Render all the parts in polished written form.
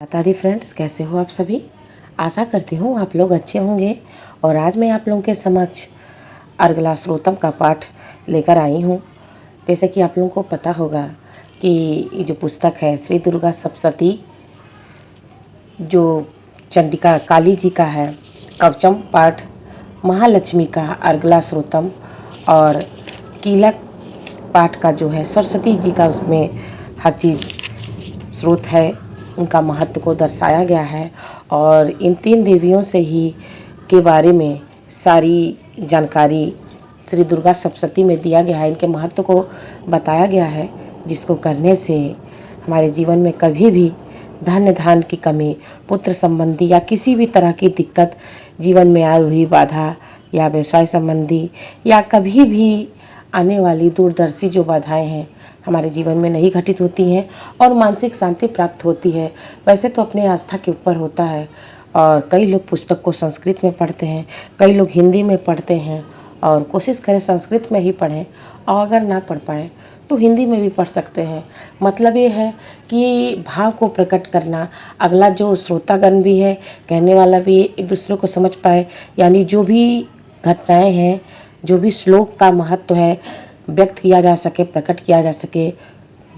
बता दी फ्रेंड्स, कैसे हो आप सभी। आशा करती हूँ आप लोग अच्छे होंगे। और आज मैं आप लोगों के समक्ष अर्गला श्रोतम का पाठ लेकर आई हूँ। जैसे कि आप लोगों को पता होगा कि ये जो पुस्तक है श्री दुर्गा सप्तशती, जो चंडिका काली जी का है, कवचम पाठ, महालक्ष्मी का अर्गला श्रोतम और कीलक पाठ का जो है सरस्वती जी का, उसमें हर चीज़ स्रोत है, उनका महत्व को दर्शाया गया है। और इन तीन देवियों से ही के बारे में सारी जानकारी श्री दुर्गा सप्तशती में दिया गया है। इनके महत्व को बताया गया है, जिसको करने से हमारे जीवन में कभी भी धन धान की कमी, पुत्र संबंधी या किसी भी तरह की दिक्कत, जीवन में आई हुई बाधा या व्यवसाय संबंधी या कभी भी आने वाली दूरदर्शी जो बाधाएं हैं हमारे जीवन में नहीं घटित होती हैं और मानसिक शांति प्राप्त होती है। वैसे तो अपनी आस्था के ऊपर होता है। और कई लोग पुस्तक को संस्कृत में पढ़ते हैं, कई लोग हिंदी में पढ़ते हैं, और कोशिश करें संस्कृत में ही पढ़ें, और अगर ना पढ़ पाएँ तो हिंदी में भी पढ़ सकते हैं। मतलब ये है कि भाव को प्रकट करना, अगला जो श्रोतागण भी है, कहने वाला भी एक दूसरे को समझ पाए, यानी जो भी घटनाएं हैं, जो भी श्लोक का महत्व है, व्यक्त किया जा सके, प्रकट किया जा सके।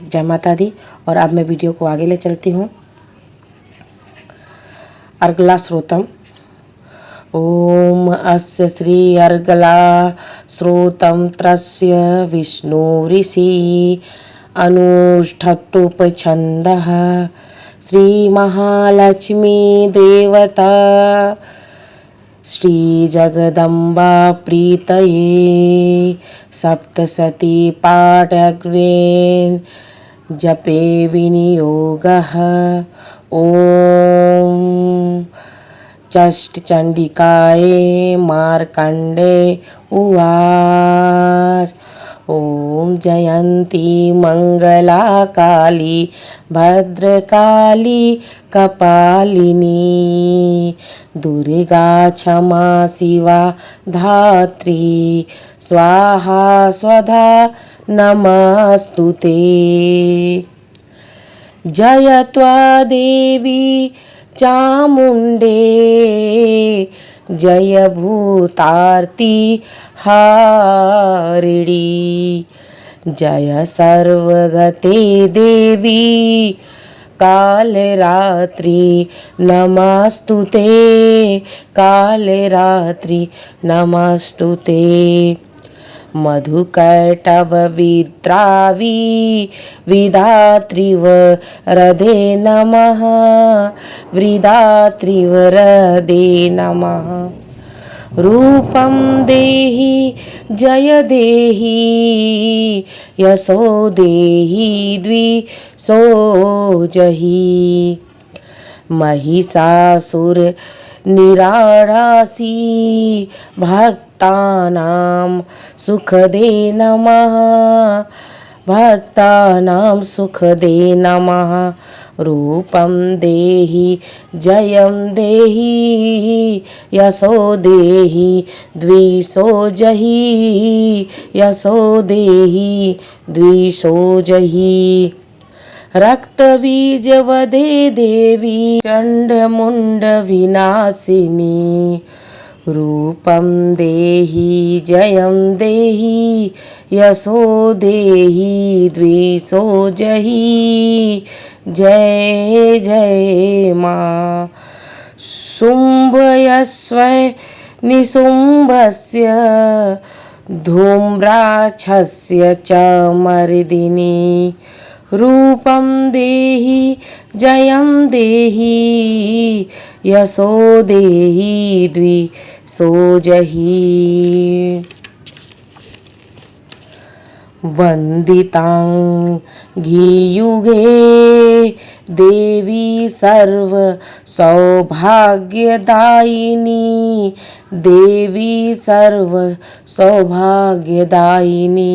जय माता दी। और अब मैं वीडियो को आगे ले चलती हूँ। अर्गला श्रोतम। ओम अस्य श्री अर्गला श्रोतम त्रस्य विष्णु ऋषि अनुष्ठप्तुपछन्दः श्री महालक्ष्मी देवता श्री जगदम्बा प्रीतये सप्तशती पाठग्वेन जपे विनियोगः। ओम चंडिकाये मार्कंडे उवाच। ओम जयंती मंगला काली भद्रकाली कपालिनी दुर्गा क्षमा शिवा धात्री स्वाहा स्वधा नमस्तुते। जय त्वा देवी चामुंडे जय भूतार्ति हारिणी जय सर्वगते देवी कालरात्रि नमस्तुते कालरात्रि नमस्तुते। मधुकैटभ विद्रावी विधात्रिवरदे नमः विधात्रिवरदे नमः। रूपं देहि जय देहि यशो देहि द्विषो जहि महिषासुर निरारासी भक्तानां सुखदे नमः भक्तानां सुखदे नमः। रूपं देहि जयं देहि यशो देहि द्विषो जहि यशो देहि द्विषो जहि। रक्तबीजवदे देवी चण्डमुण्ड विनाशिनी रूपं देहि जयं देहि यशो देहि द्विषो जहि। जय जय माँ। शुम्भयस्वै निशुम्भस्य धूम्राक्षस्य च मर्दिनी रूपं देहि जयं देहि यशो देहि द्विषो जहि। वन्दितां घीयुगे देवी सर्व सौभाग्यदायिनी देवी सर्व सौभाग्यदायिनी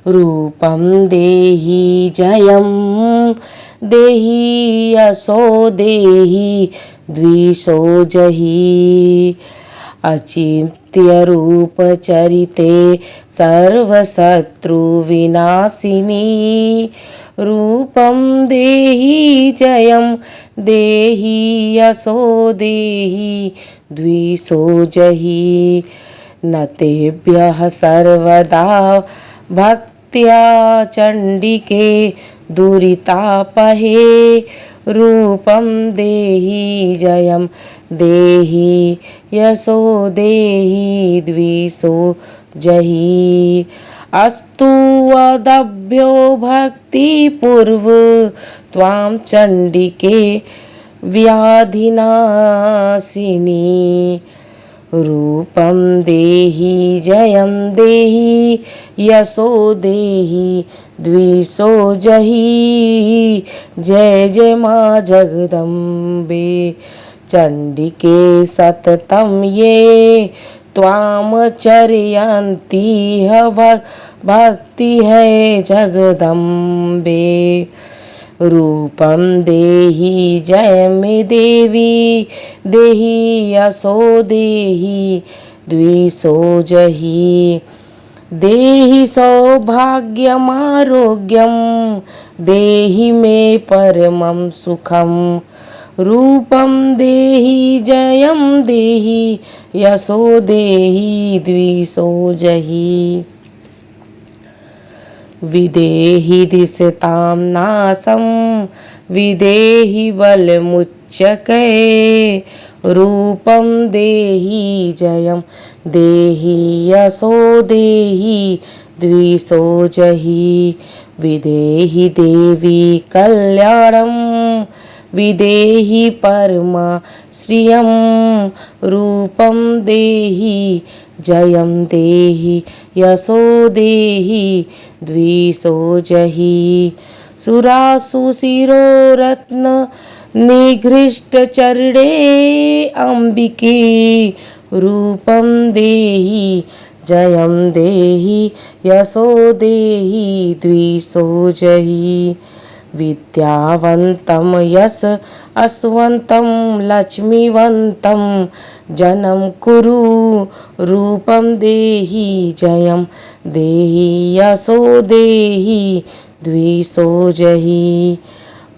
रूपं देहि जयं देहि यशो देहि द्विषो जहि। अचिंत्य रूप चरिते सर्वशत्रु विनाशिनी रूपं देहि जयं देहि यशो देहि द्विषो जहि न तेभ्यः सर्वदा भक्त्या चण्डिके दुरितापहे रूपं देहि जयं देहि यशो देहि द्विषो जहि अस्तु वदभ्यो भक्तिपूर्व त्वां चण्डिके व्याधिनाशिनी रूपं देहि जयं देहि यशो देहि द्विषो जहि जय जय माँ जगदम्बे चण्डिके सततं ये त्वां चरयन्ति भक्ति है जगदम्बे रूपं देहि जयं देवी देहि यशो देहि द्विषो जहि देहि सौभाग्यमारोग्यं देहि मे परमं सुखं रूपं देहि जयं देहि यशो देहि द्विषो जहि विदेहि दिशतां नाशं विदेहि बलमुच्चके रूपं देहि जयं देहि यशो देहि द्विषो जहि विदेहि देवी कल्याणं विदेहि परमा श्रियं रूपं देहि जयं देहि यशो देहि द्विषो जहि सुरासुशिरो रत्न निघृष्ट चरणे अंबिके रूपं देहि जयं देहि यशो देहि द्विषो जहि विद्यावन्तं यश अस्वन्तं लक्ष्मीवन्तं जनं कुरु रूपं देहि जयं देहि यशो देहि द्विषो जहि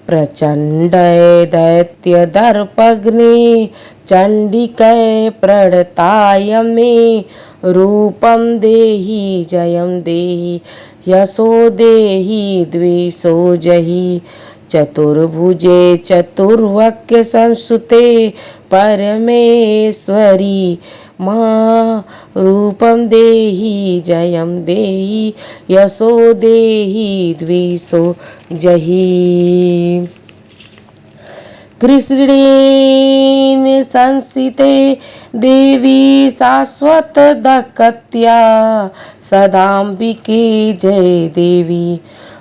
प्रचण्डे दैत्यदर्पग्ने चण्डिके प्रणताय मे रूपं देहि जयं देहि यशो देहि द्विषो जहि चतुर्भुजे चतुर्वक्य संसुते परमेश्वरी माँ रूपं देहि जयं देहि यशो देहि द्विषो जहि कृष्णेन संस्थिते देवी शाश्वत दकत्या सदाम्बिके जय देवी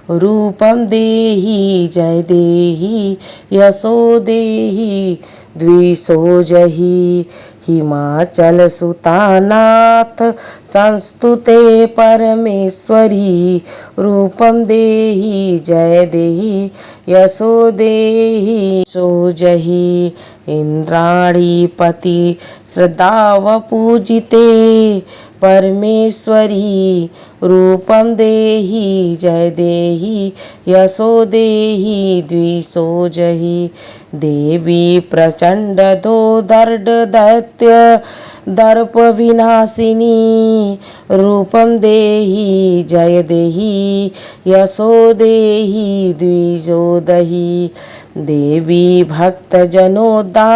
रूपं देहि जय देहि यशो देहि द्विषो जहि हिमाचल सुतानाथ संस्तुते परमेश्वरी रूपं देहि जय देहि यशो देहि सो जहि इंद्राणीपति श्रद्धाव पूजिते परमेश्वरी रूपं देहि जय देहि यशो देहि द्विषो जहि देवी प्रचंड दो दर्द दैत्य दर्प विनाशिनी रूपं देहि जय देहि यशो देहि द्विषो दहि देवी भक्त जनोदा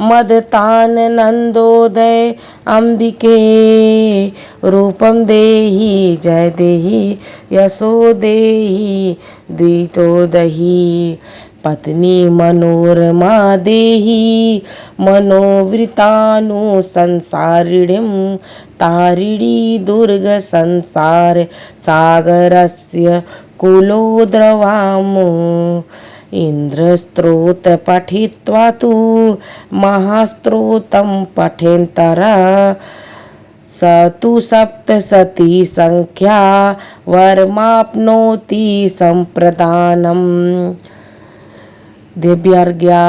मदतान नंदोदय अंबिके रूपं देहि जय देहि यशो देहि द्विषो दहि पत्नी मनोरमा देहि मनोवृतानु संसारिणीं तारिणी दुर्ग संसार सागरस्य कुलोद्रवामो इंद्रस्त्रोत पठित्वा तु महास्त्रोतं पठेन्तरा स तु सप्तशती संख्या वरमाप्नोति संप्रदानम् दिव्यार्घ्या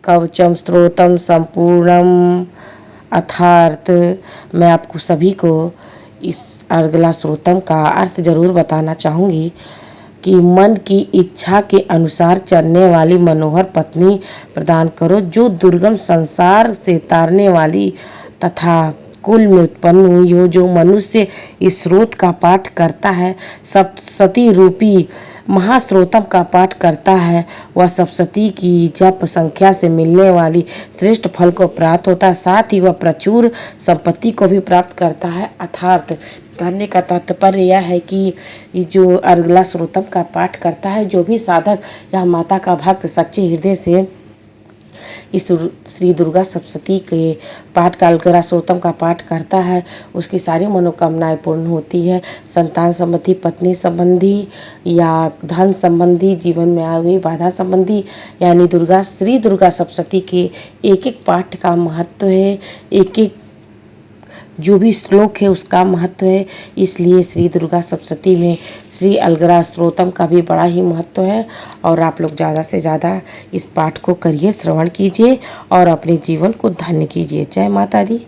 कवचम स्त्रोतम संपूर्णम अर्थात मैं आपको सभी को इस अर्गला स्त्रोतम का अर्थ जरूर बताना चाहूँगी। कि मन की इच्छा के अनुसार चलने वाली मनोहर पत्नी प्रदान करो, जो दुर्गम संसार से तारने वाली तथा कुल में उत्पन्न हुई हो। जो मनुष्य इस स्रोत का पाठ करता है, सप्तशती रूपी महास्त्रोतम का पाठ करता है, वह सप्तशती की जप संख्या से मिलने वाली श्रेष्ठ फल को प्राप्त होता है। साथ ही वह प्रचुर संपत्ति को भी प्राप्त करता है। अर्थात कहने का तात्पर्य यह है कि ये जो अर्गला स्त्रोतम का पाठ करता है, जो भी साधक या माता का भक्त सच्चे हृदय से इस श्री दुर्गा सप्तशती के पाठ का अर्गला स्त्रोतम का पाठ करता है, उसकी सारी मनोकामनाएं पूर्ण होती है। संतान संबंधी, पत्नी संबंधी या धन संबंधी, जीवन में आई हुई बाधा संबंधी, यानी श्री दुर्गा सप्तशती के एक एक पाठ का महत्व है, एक एक जो भी श्लोक है उसका महत्व है। इसलिए श्री दुर्गा सप्तशती में श्री अलगरा स्त्रोतम का भी बड़ा ही महत्व है। और आप लोग ज़्यादा से ज़्यादा इस पाठ को करिए, श्रवण कीजिए और अपने जीवन को धन्य कीजिए। जय माता दी।